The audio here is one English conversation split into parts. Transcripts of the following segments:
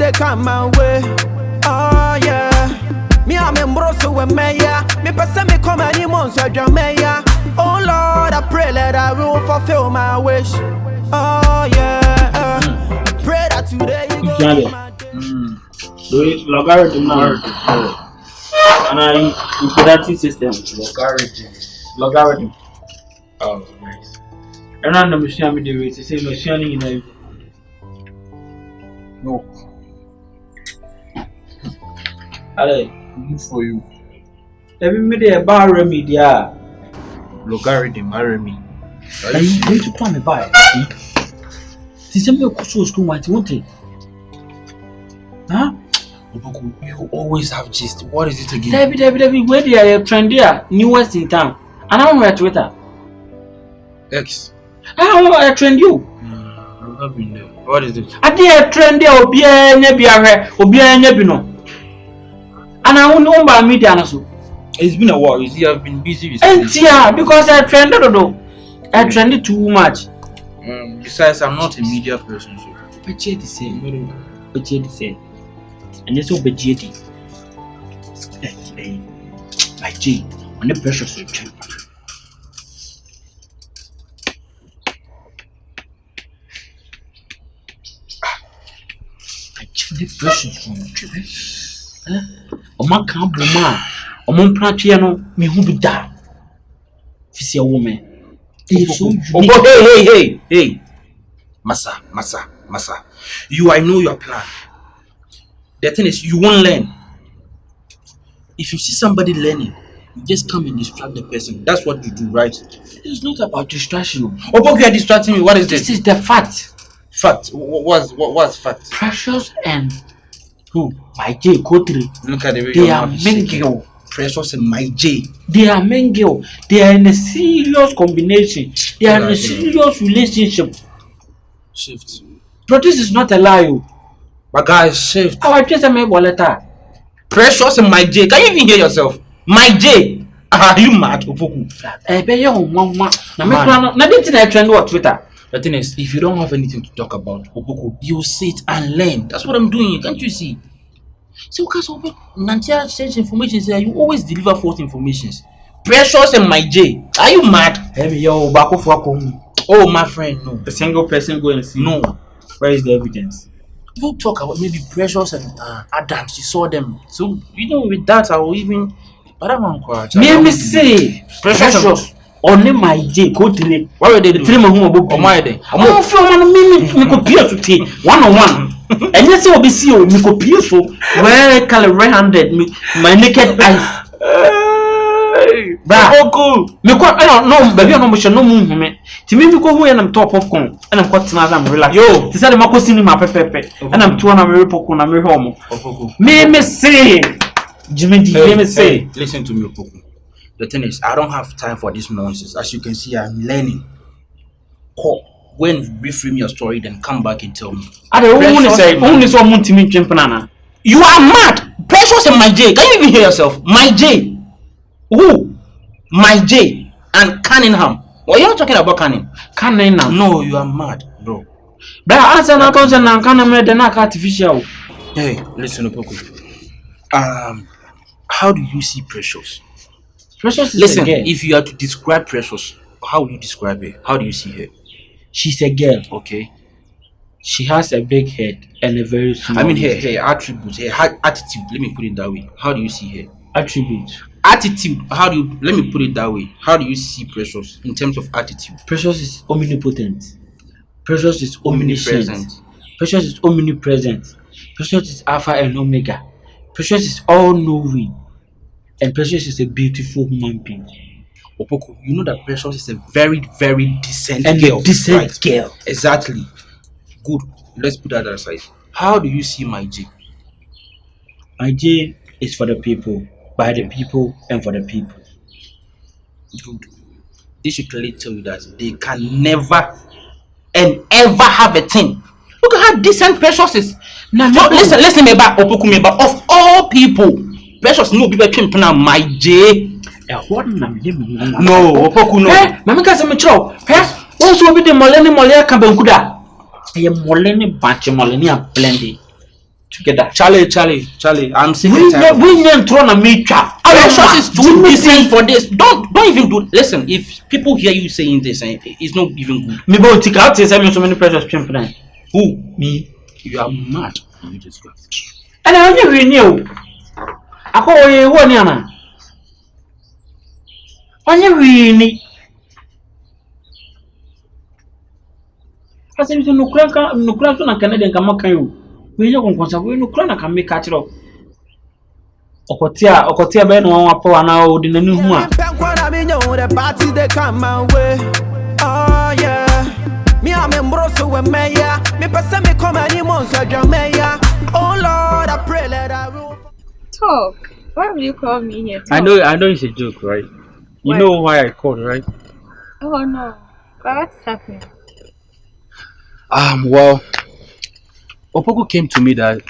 they come my way. Oh yeah. Me I'm in broso with Maya. Me person me come any months with your Maya. Oh Lord, I pray that I will fulfill my wish. Oh yeah. Pray that today you go to my day. Logarithm and I imperative system. Logarithm. Oh, nice. And I'm not machine with the way to say machine in a No. Allez, Good for you. every minute bar media. Logarithm, Aroma. Are you going to come by? This is me so school want it. Huh? Opoku, you always have gist. What is it again? David, where they are trendy, newest in town. And I'm on Twitter. X. I trend you. I've not been there. What is it? I did trendy or be a bino. And I won't know by media. It's been a while. You see, I've been busy with And yeah, because I trended I trended too much. Besides, I'm not a media person, so. Budget the same. Budget the same. And it's all budget. My G, on the pressure for you. I check the pressure for you. Oh, my camp, oh, my piano, me who be that. If you see a woman. Hey, Massa. I know your plan. The thing is, you won't learn. If you see somebody learning, you just come and distract the person. That's what you do, right? It's not about distraction. Opoku, you are distracting me. What is this? This is the fact. Fact. What's fact? Precious and who? My J. Kotri. Look at the way They are men girl. Precious and my J. They are men girl. They are in a serious combination. They are in a serious relationship. Shift. But this is not a lie. But guys, shift. Our just a make letter. Precious and my J. Can you even hear yourself? My J. Are you mad, Opoku? Be your mama. Nothing I trend on Twitter. The thing is, if you don't have anything to talk about, Opoku, you sit and learn. That's what I'm doing. Can't you see? So, because Nantia change information, you always deliver false informations. Precious and my J. Are you mad? Hey, yo, back off. Oh, my friend, no. A single person go and see. No. Where is the evidence? People talk about maybe Precious and Adam. She saw them. So, with that, I will even. Let me say, Precious. Only my J. Go to the. What were they doing? Oh, my day. I'm not feeling me could peer to tea. 1-on-1. And yes, I will be see you. Me could peer so. Where I call red-handed. My naked eyes. Opoku. Me I don't know, baby. I'm not no movement. To me, we go when I'm top of corn and I'm quite I'm relaxed. Yo, this is the Marco cinema pepe. And I'm 2 very popcorn. I'm very home. Me say, Jimmy D. Let me say, listen to me, Opoku. The thing is, I don't have time for this nonsense. As you can see, I'm learning. When you reframe your story, then come back and tell me. I don't only so much. You are mad. Precious and my J. Can you even hear yourself? My J. Who? My J. And Cunningham. What are you talking about, Cunningham? No, you are mad, bro. But answer na concern na Cunningham the na artificial. Hey, listen, Opoku. How do you see Precious? Precious is listen, a girl. If you are to describe Precious, how will you describe her? How do you see her? She's a girl. Okay. She has a big head and a very small. I mean her attributes, her attitude. Let me put it that way. How do you see her? Attributes. Attitude. Let me put it that way. How do you see Precious in terms of attitude? Precious is omnipotent. Precious is omniscient. Precious is omnipresent. Precious is Alpha and Omega. Precious is all knowing. And Precious is a beautiful human being. Opoku, you know that Precious is a very, very decent and girl. Decent girl. Exactly. Good. Let's put that aside. How do you see my J? My J is for the people, by the people, and for the people. Good. This should clearly tell you that they can never and ever have a thing. Look at how decent Precious is. Now, listen, me back, Opoku, me back. Of all people, Precious no people came to my J. No, Opoku no. Hey, mama ka me chow. Hey, once we be the moleni molia kabenkuda. Ye moleni batch moleni a plenty. together. Charlie, I'm sick and tired. We need to run a meter. Precious is too decent for this. Don't even do. Listen, if people hear you saying this, it's not even good. Me both take out so many Precious champion. Who? Me? You are mad. You just got. And I only knew. I call you one yana. Only we I said, no crack on Canadian come up. We don't want to no crack can make catch it up. Okotia Ben one for an hour in the new one. The party they come my way. Oh yeah. Me I'm in Brosso and Maya. Me person me come any monster Jamaica. Oh Lord, I pray let I will talk. Why will you call me here? Talk. I know it's a joke, right? You know why I called, right? Oh no. But what's happening? Well, Opoku came to me that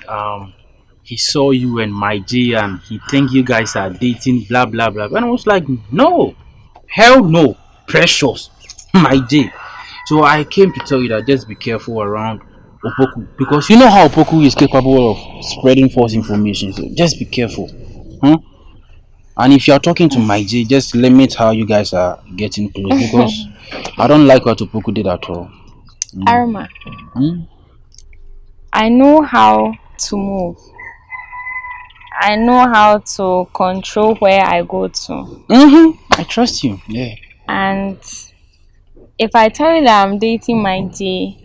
he saw you and my G and he think you guys are dating, blah blah blah. And I was like, no, hell no, Precious, my G. So I came to tell you that just be careful around Opoku, because you know how Opoku is capable of spreading false information. So just be careful, And if you are talking to my G, just limit how you guys are getting close, because I don't like what Opoku did at all. Aroma. I know how to move. I know how to control where I go to. I trust you. Yeah. And if I tell you that I'm dating my J,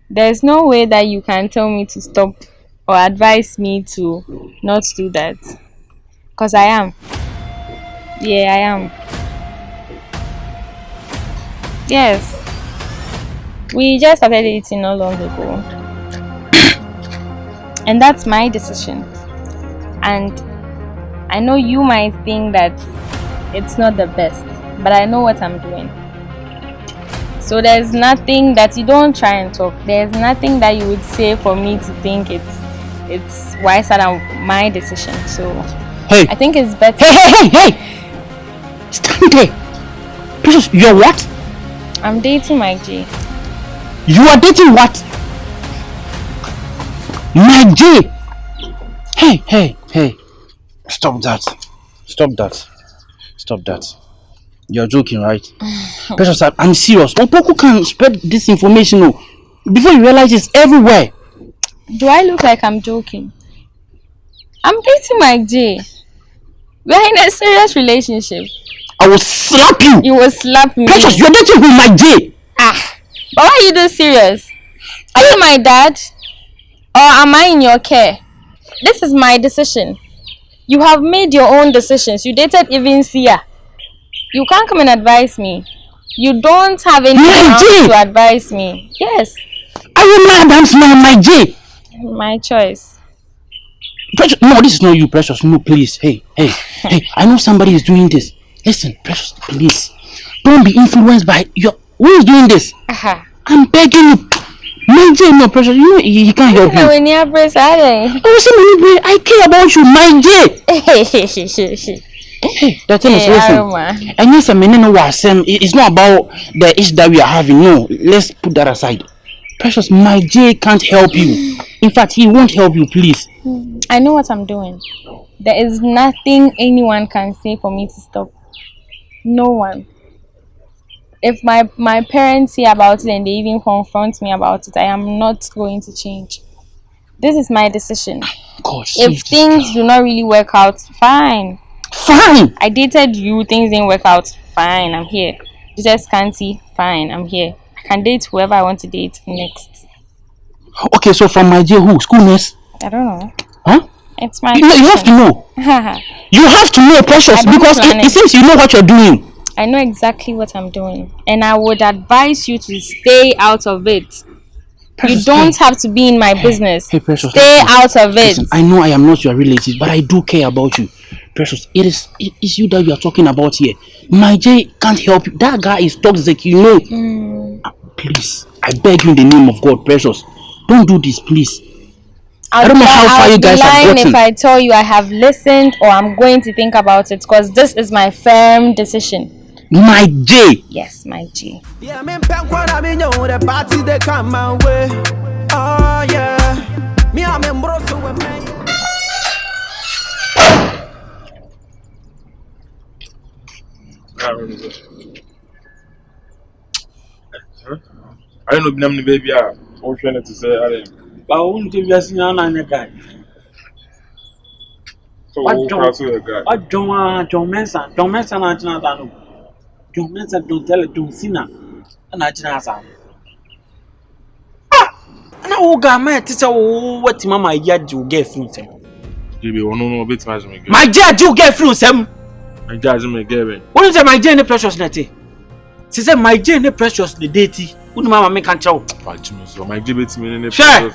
there's no way that you can tell me to stop or advise me to not do that. Because I am. Yeah, I am. Yes. We just started dating not long ago. And that's my decision. And I know you might think that it's not the best, but I know what I'm doing. So there's nothing that you don't try and talk. There's nothing that you would say for me to think it's wiser than my decision. So hey, I think it's better. Hey! Stand there. Precious, you're what? I'm dating my G. You are dating what? My G. Hey. Stop that. You're joking, right? Precious, I'm serious. Opoku can spread this information before you realize it's everywhere. Do I look like I'm joking? I'm dating my J. We're in a serious relationship. I will slap you. You will slap me. Precious, you're dating with my J. But why are you this serious? Are you my dad? Or am I in your care? This is my decision. You have made your own decisions. You dated even Seer. You can't come and advise me. You don't have any grounds to advise me. Yes. I will not advance my J. My choice. Precious, no, this is not you, Precious. No, please. Hey. I know somebody is doing this. Listen, Precious, please. Don't be influenced by who is doing this? I'm begging you. My J, no, Precious. You know he can't help you. I care about you, my J. Hey, that thing is listen. And yes, I mean, it's not about the issue that we are having. No, let's put that aside. Precious, my J can't help you. In fact, he won't help you, please. I know what I'm doing. There is nothing anyone can say for me to stop. No one. If my parents hear about it and they even confront me about it, I am not going to change. This is my decision. Gosh, if things do not really work out, fine. I dated you, things didn't work out, fine, I'm here. Dated Scanty, fine, I'm here. I can date whoever I want to date next. Okay, so from my J, who? School nurse? I don't know. Huh? It's my you have to know. You have to know, Precious, because it seems you know what you're doing. I know exactly what I'm doing. And I would advise you to stay out of it. Precious, you don't have to be in my business. Hey, Precious, stay out of it. Listen, I know I am not your relative, but I do care about you. Precious, it is you that you are talking about here. My J can't help you. That guy is toxic, you know. Please, I beg you in the name of God, Precious. Don't do this, please. I don't know how far you guys have gotten. If I tell you I have listened or I'm going to think about it, because this is my firm decision. My J. Yes, my J. Yeah, the party they come my way. Oh yeah. Me I'm in Brussels with me. I don't know the baby. I'm trying to say, But I won't give you a signal on the guy. so What John Mensa, John Mensa, John Mensa, don't tell it, don't see now. And I just no, Gamma, it's what Mamma yet you get through them. no bit much. My judge, you get through them. My judge, me give What is my journey precious netty? She said, my journey precious the deity. Wouldn't Mamma make a chow? so my gibbets meaning Sure.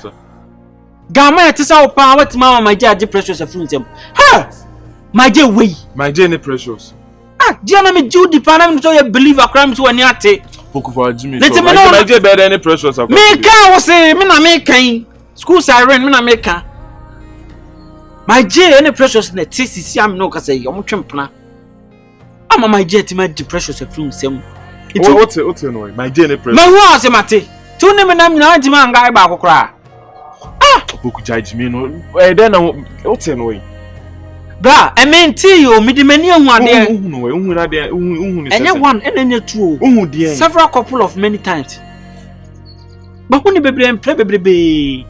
Gamma, it's our power. What Mamma, my judge, precious of them. Ha! My dear way. My journey precious. Ah, Diana, me Judy Panam, so you believe a crime to an yate. Poku for Jimmy. Let So me my know. journey better any precious. Me can was say, me na make kind. School siren, me na make kind. My J, any precious net, see, I'm no say, you're much plan. I'm my jet, my precious of film, some. What's it? My journey precious. My was a mate. Two name and I'm not the man guy back cry. Poku judge me no. Then what's it annoying? Bra, I mean, tea you, me the many one there. And then one, and then two. Several couple of many times. But when the baby and play baby.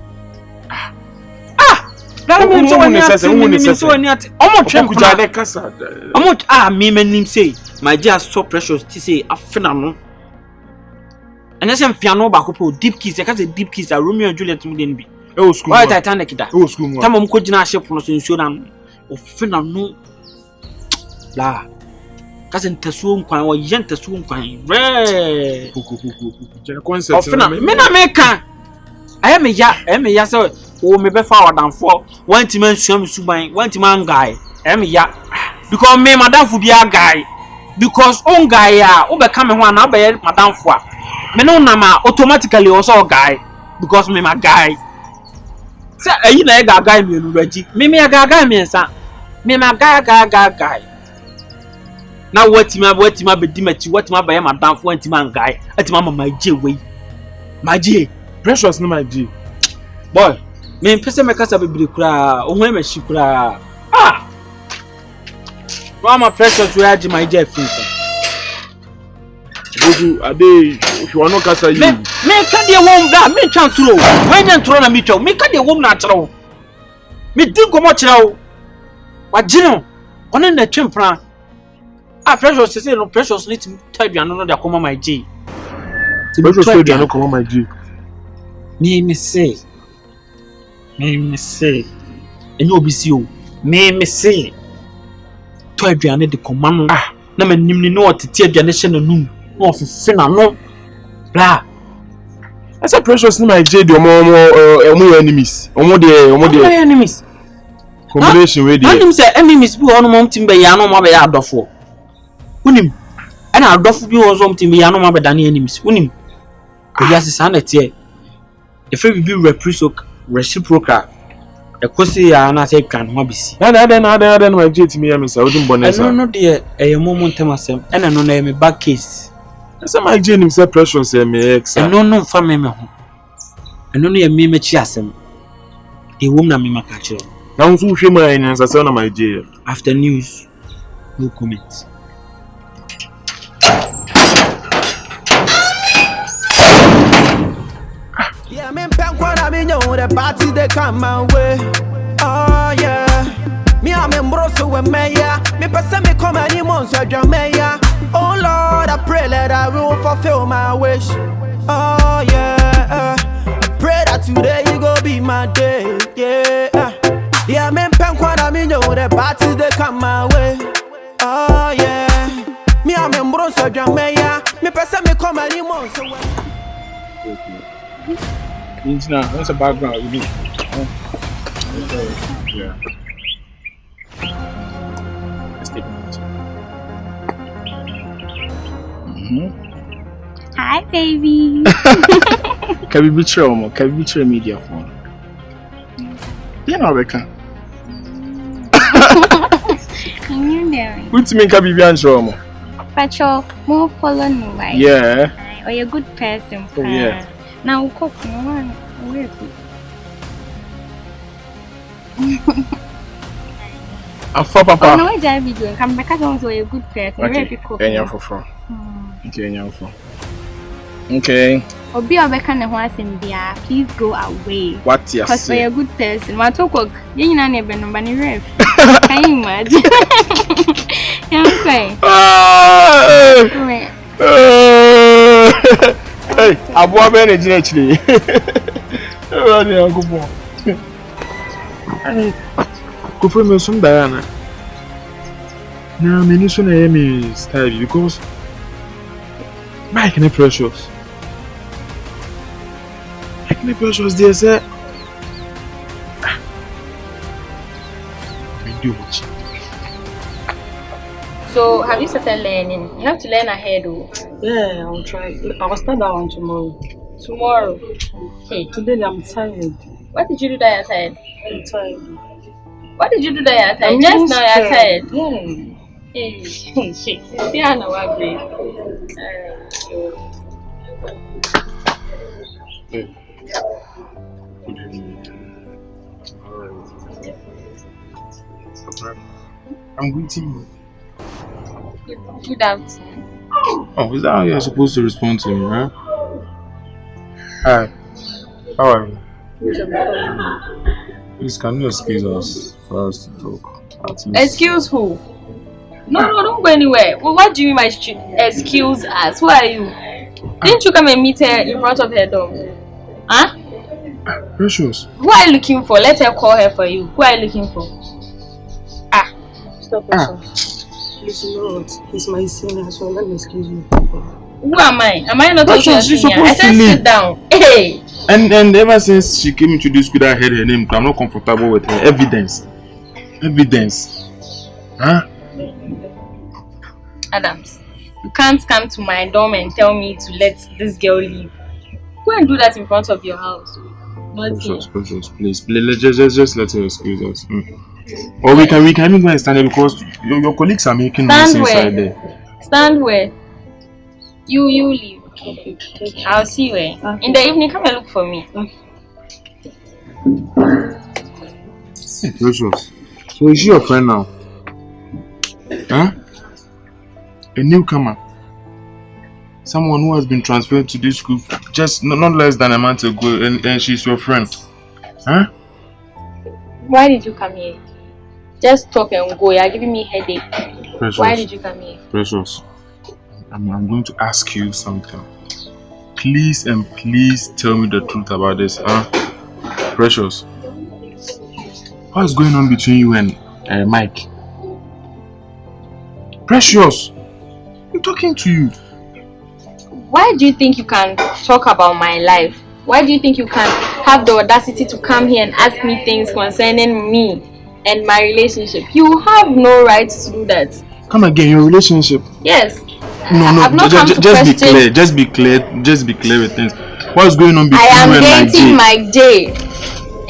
That means so near. Almost me name say, my just so precious to say, a phenomenal. And as I'm piano back deep keys, I can say deep keys are Romeo and Juliet wouldn't be. Oh, school. Why Titanic that? Oh, school. Come on, could you not ship from us in Sudan? Or phenomenal. Blah. Cousin Tassoon Quine or Yen Tassoon Quine. Red. Concept. Menamaker. I am a yasser. Oh, maybe forward than for one to man swim subine, one to man guy. I am a ya. Because me, madame, would be a guy. Because own guy, overcoming one, I'll be madame for. Menonama automatically also a guy. Because me, my guy. Say, you know, a guy, me, Reggie. Me, a guy, me, sir. Me, my guy. Now, what him be dimmed, what my by madame for one guy, at mamma, my J way. My J. Precious no my G. Boy, me person make us a baby cry, or when she cry. Ah! Mama precious to add my Jeff. A day, if you are not cast, you. Me can't be a woman that me can't throw. When you throw a meter, me can't be a woman natural. Me didn't go much now. What Gino? On in the chimpan. Ah, precious to say no precious need to type you another come my G. Precious to you come on my G. Me say. And you be see you. Me say. To aduane de command na manim ni no otete aduane hye na num na ofefe na no bla I said precious ni my J the omo enemies enemies combination we dey anim say enemies bi hono mom timbe ya no ma be ya adofo unim ana adofo bi ho zo timbe ya no ma be dane enemies unim obi asesa na tie efe bi reciprocal ekosi ya na say twan ho bisi na my J timi ya me say odin bonesa I no dey moment temasem ena no na me back case I say my J nim say precious me ex no fa me ho eno no ye me machi asem e wom na me maka kire na unso hwe mu ayin say say na my J after news no comment. Yeah, me pen when I mean you the party they come my way. Oh yeah. Me I'm in Brussels with me yeah. Me person me come any months with your me yeah. Oh Lord, I pray that I will fulfill my wish. Oh yeah. I pray that today you go be my day. Yeah. Yeah, me pen when I mean you the party they come my way. Oh yeah. Me I'm in Brussels with your me yeah. Me person me come any months with. What's the background you need? Yeah. Let's take a minute. Hi, baby. Can we betray Lomo? Can we betray media phone? You know, Rebecca. Can you doing? What do you mean, can we be answer Lomo? Pacho, more follow me, right? Yeah. Or you're a good person. Oh, yeah. Now, cook no one. I'm for Papa. Oh, no, I just be doing. Come back, also a good person. Okay. Okay. Obi Obeka ne ho asem bia, please go away. What you Because say? you're a good person. What talk you na ne be no ba ne ref. Can you imagine? Yeah, okay. Hey, Abu be na jina chiri. Rani angubo. Ani kufo me sum da na. Na me ni so na me style because Mike ne precious. Mike ne precious there say. Me do what? So, have you started learning? You have to learn ahead, though. Yeah, I'll try. I will start that one tomorrow. Tomorrow. Hey, Today I'm tired. what did you do that you're tired? I'm tired. What did you do that you're tired? I'm Just now you're scared. tired. Hey, see how now we're great. I'm greeting you. Good afternoon. Oh, is that how you're supposed to respond to me, huh? Hi. How are you? Please, can you excuse us for us to talk? At least. Excuse who? No, don't go anywhere. Well, what do you mean by excuse us? Who are you? Didn't you come and meet her in front of her door? Huh? Precious. Who are you looking for? Let her call her for you. Who are you looking for? Stop yourself. Please, you know what? He's my senior, so let me excuse you. Who am I? Am I not talking to Precious, you're senior? I supposed to said leave. sit down. Hey! And ever since she came into this school, I heard her name. I'm not comfortable with her. Evidence. Huh? Adams, you can't come to my dorm and tell me to let this girl leave. Go and do that in front of your house. Not here. Precious, please, just let her excuse us. Or we can even go and stand there because your colleagues are making noise inside there. Stand where? You leave. Okay. I'll see you where. Okay. In the evening, come and look for me. Hey, Precious. So is she your friend now? Huh? A newcomer. Someone who has been transferred to this school just not less than a month ago, and she's your friend. Huh? Why did you come here? Just talk and go. You're giving me headache. Precious. Why did you come here? Precious. I'm going to ask you something. Please and please tell me the truth about this, huh? Precious. What's going on between you and Mike? Precious. I'm talking to you. Why do you think you can talk about my life? Why do you think you can have the audacity to come here and ask me things concerning me and my relationship? You have no right to do that. Come again, your relationship? Yes. No, I've not come to just be question. clear. Just be clear with things. What's going on between I am you and dating my my day,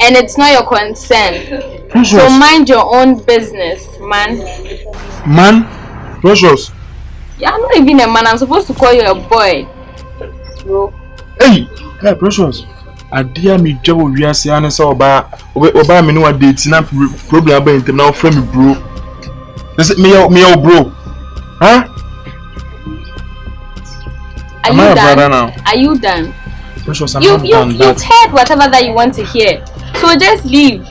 and it's not your concern. Precious. So mind your own business, man. Man? Precious. You're not even a man. I'm supposed to call you a boy. Bro. Hey, Precious. Adia mi jawo wiase ane sa oba me no date na problem aba intem na ofra me bro. This me your bro. Huh? Are Am I you a brother done? now? Are you done? Precious, I'm You've not done that. heard whatever that you want to hear. So just leave.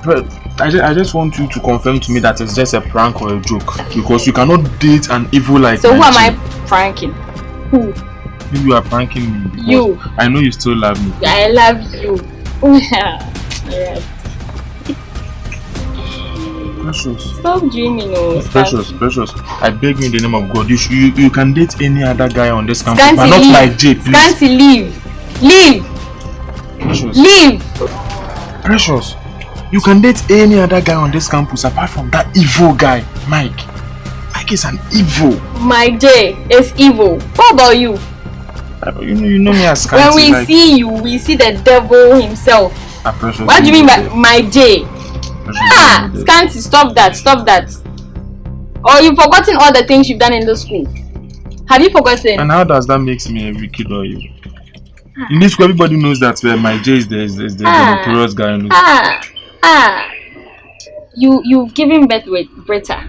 But I just want you to confirm to me that it's just a prank or a joke, because you cannot date an evil like So who am I G. pranking? Who? You are pranking me because You. I know you still love me. I love you. Alright. Precious. Stop dreaming, oh. Precious. I beg you in the name of God, you can date any other guy on this campus, Scanty, but not leave. like Jay, please. Scanty, leave. Leave. Precious. Leave. Precious. You can date any other guy on this campus apart from that evil guy, Mike. Mike is an evil. My J is evil. What about you? You know me as Scanty. When we like, see you, we see the devil himself. Precious, What do you mean by my J? Precious, Scanty, stop that. Or you've forgotten all the things you've done in the school. Have you forgotten? And how does that make me a wicked or you? In this school, everybody knows that my J is the notorious guy. you've given birth with Britta.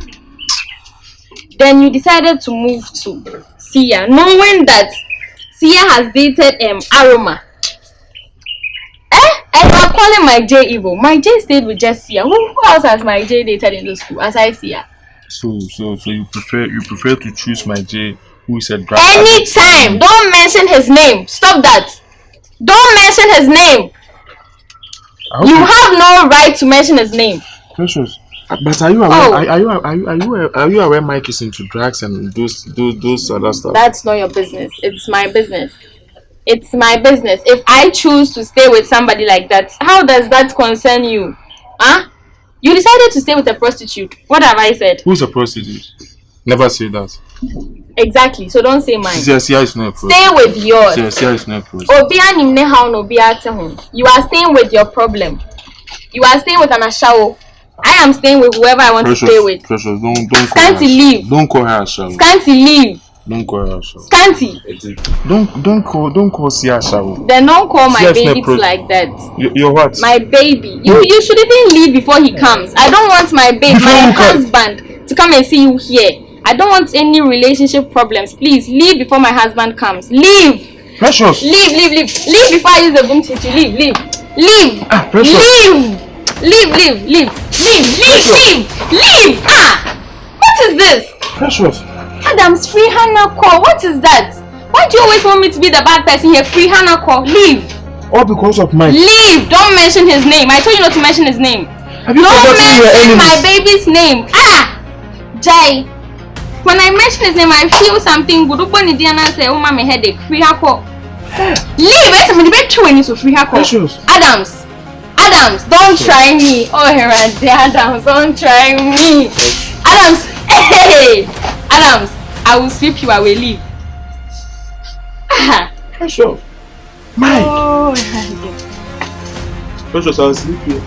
Then you decided to move to Seer, knowing that Seer has dated Aroma. And you're calling my J evil. My J stayed with just Seer. Who else has my J dated in the school aside Seer? So you prefer to choose my J who is a drag. Anytime. Don't mention his name. Stop that. Don't mention his name. You have no right to mention his name. Precious. But are you aware? Are you aware Mike is into drugs and those other stuff? That's not your business. It's my business. It's my business. If I choose to stay with somebody like that, how does that concern you? Huh? You decided to stay with a prostitute. What have I said? Who's a prostitute? Never say that. Exactly. So don't say mine. Seer is not a prostitute. Stay with yours. Seer is not a prostitute. You are staying with your problem. You are staying with an ashawo. I am staying with whoever I want to stay with. Precious, don't call Scanty, leave. Don't call her ashawo. Scanty, leave. Don't call her ashawo. Scanty. Don't call Seer ashawo. Then don't call my baby like that. You're what? My baby. You should even leave before he comes. I don't want my baby, my husband, to come and see you here. I don't want any relationship problems. Please leave before my husband comes. Leave. Precious. Leave before I use the boom to leave. Precious. Leave. What is this? Precious. Adam's free Hannah call. What is that? Why do you always want me to be the bad person here? Free Hannah call. Leave. All because of Mike. Leave. Don't mention his name. I told you not to mention his name. Have you Don't mention my baby's name. Jai. When I mention his name, I feel something good. Open the and say, "Oh, my headache." Free her call. Leave. It's a bit too many to free her call. Adams, don't try me. Oh, here and there, Adams, don't try me. Adams, hey, Adams, I will sweep you. I will leave. Precious. Mike. Oh, Precious, I'll sleep here.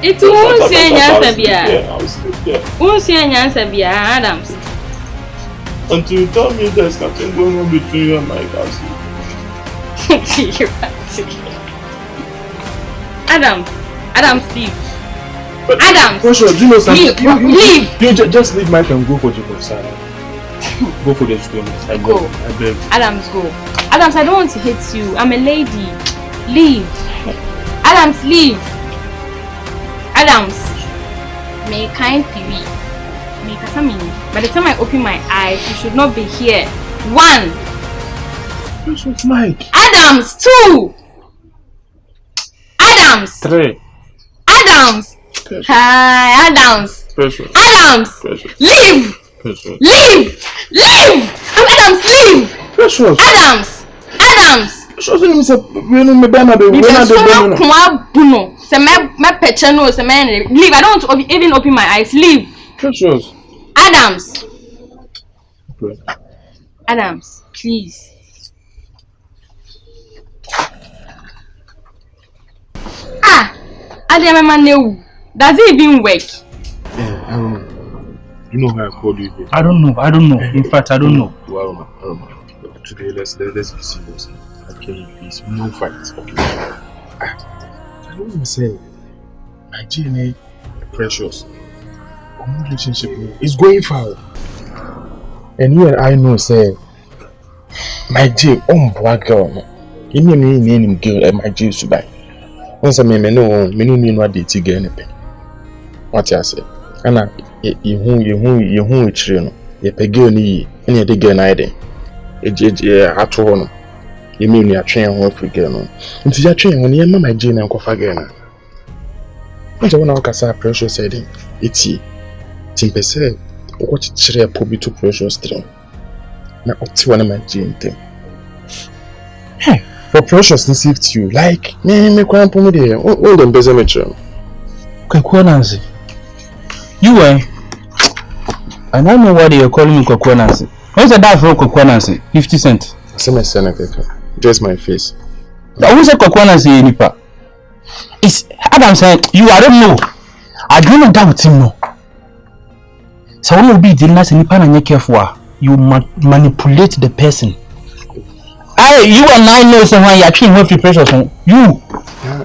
It won't say I'll sleep there. Won't say Adams. Until you tell me there's nothing going on between you and Mike, I'll sleep. Adams, leave. But Adams, Precious, do you know something? Leave. You just leave Mike and go for Jacob's side. Go for the school. I beg. Adams, go. Adams, I don't want to hit you. I'm a lady. Leave. Adams, leave. Adams, may kind TV. By the time I open my eyes, you should not be here. 1. Precious, Mike. Adams, 2. Adams. 3. Adams. Precious. Hi, Adams. Precious. Adams. Precious. Leave. Precious. Leave. Adams, leave. Precious. Adams. Precious, you say we no me Bernard. Leave. I don't want to even open my eyes. Leave. Precious. Adams. Okay. Adams, please. Does it even work? I don't know. You know why I called you here? I don't know. In fact, I don't know. Aroma. Today, let's be serious. Okay, please, no fights. Okay. I don't want to say my DNA Precious. Our relationship is going foul. And you and I know, say, my J, black girl. You mean girl and my J should buy. Once I know what they take anything. What I say? And you who children, you pay girl ni, and you dig an idea. At home. You mean you are training one free girl. Until you are training when you are my J and coffee again. Once I want to say Precious said, it's ye. Timpe said, what chire pobi to Precious stream. Na opti one of my J thing. Hey, for Precious to see to you, like me cramp me there. All them busy metro. Nancy. You and I know why they are calling me Nancy. What's the that for Nancy? 50 cents. I say my senator. Just my face. Who said Nancy nipa? It's Adam said you I don't know. I don't know that with him no. So when you be dealing as nipa na careful, you manipulate the person. You and I know someone you're treating with Precious. You.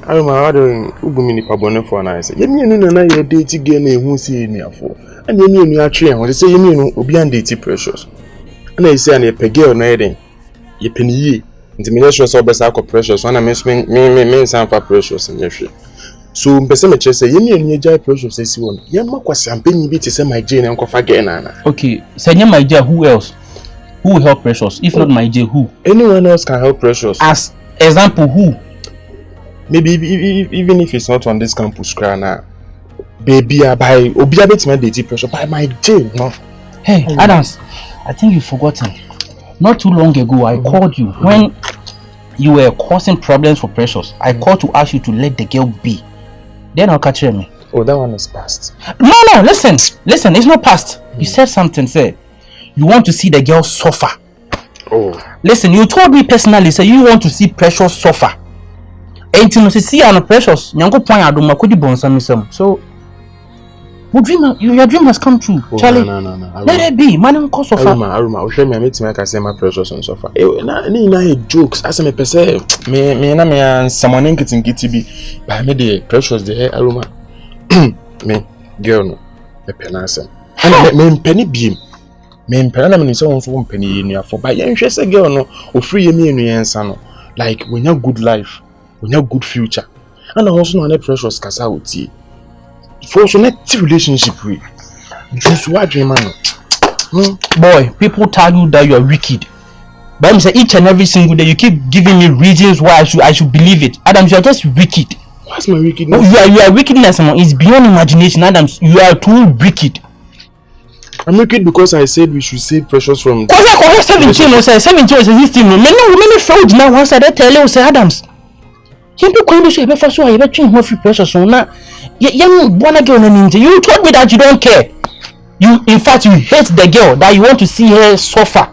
Aroma, I don't ugumini pabone for an answer. You mean no na your date again who see near for. And you mean you are train when they say you mean obi and date Precious. And I say an epegel no heading. Ye penny into ministry so best alcohol Precious when I mean some for Precious and your shit. So mpese say you mean you jai Precious say one. Ya makwa champagne bi to say my Jane and kofa again nana. Okay, say my J, who else? Who will help Precious? If not my J, who? Anyone else can help Precious. As example, who? Maybe even if it's not on this campus now, baby, I buy Obia bit my date Precious by my Jane. No. Hey, Adams, I think you've forgotten. Not too long ago, I called you when you were causing problems for Precious. I called to ask you to let the girl be. Then I'll catch me. Oh, that one is past. No, listen, it's not past. You said something, say you want to see the girl suffer. Oh. Listen, you told me personally, say you want to see Precious suffer. And to see her Precious, Nyango point Adoma could be some. So your dream has come true. Oh, Charlie. No. Let it be. Man, cause of Aroma, I'll show me. I meet me. I can say my Precious and suffer. Na jokes. As me say, me and someone in getting be. But me the Precious the Aroma. Me girl no. Me penance. And me penny beam. Me penana me say one penny in your for. But you say girl no. O free me in your no. Like when you good life, when you good future. And also no Precious kasa uti. For so net relationship with just what dream man. Boy, people tell you that you are wicked. But I'm saying each and every single day you keep giving me reasons why I should believe it. Adams, you are just wicked. What's my wickedness? No, you are wickedness, man. It's beyond imagination, Adams. You are too wicked. I'm wicked because I said we should save Precious from. Cause I 17 was 17 was existing. Many failed now once I tell you say Adams. You be first one, you change more free Precious so now. Young wanna girl ninja. You told me that you don't care. You in fact you hate the girl that you want to see her suffer.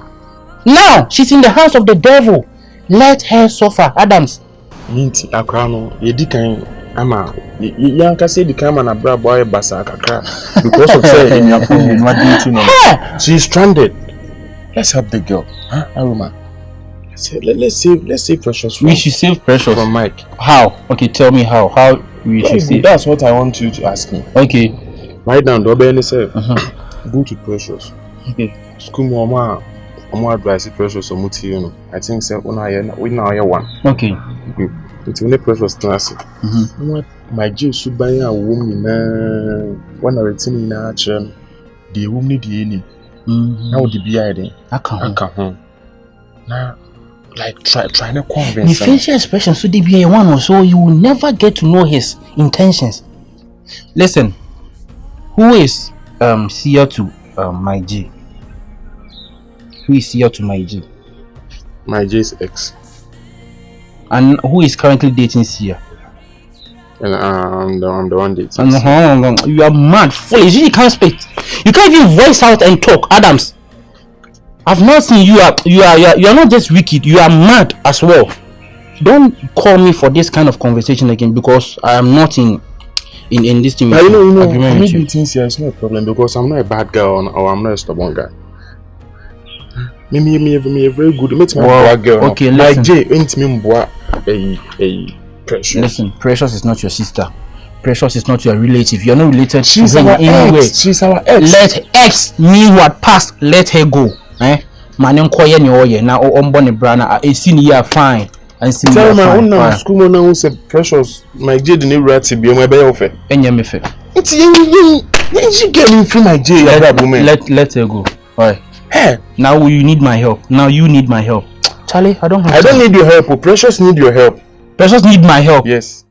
Now she's in the hands of the devil. Let her suffer, Adams. Minti akrano, Iddi kan ama yanka say the kind man abra boy basa kakra because of say in your phone you not dating no. She's stranded. Let's help the girl, huh? Aroma. Let's save Precious from. We should save Precious from Mike. How? Okay, tell me how. How we should save. That's what I want you to ask me. Okay. Right now, Dobeni said, go to Precious. Okay. School mama, advice Precious or muti, you know. I think say we now one. Okay. It's only Precious classic. My Jew should buy a woman when I return in our churn. The woman the any. Now the BID. I can't. Now. Like trying to convince the facial expression so they be a one or so you will never get to know his intentions. Listen, who is Seer to my G? Who is Seer to my G? My J's ex. And who is currently dating Seer? And I'm the one dating. You are mad, foolish. You can't speak. You can't even voice out and talk, Adams. I've not seen you are not just wicked, you are mad as well. Don't call me for this kind of conversation again because I am not in this thing. You know, for me dating here is not a problem because I'm not a bad girl or I'm not a stubborn guy. Me a very good make my bad girl. Okay, like listen. J ain't me boy a Precious. Listen, Precious is not your sister. Precious is not your relative. You're not related She's to her our in any way. ex. She's our ex. Let ex mean what passed. Let her go. Man, koye ni oye na ombone brana a senior fine and see tell my own now school man who said Precious my J the new rat be my be ofe enye me fe it's you get me free my J let her go. Alright, hey now you need my help. Charlie, I don't need your help. Precious need your help. Precious need my help. Yes.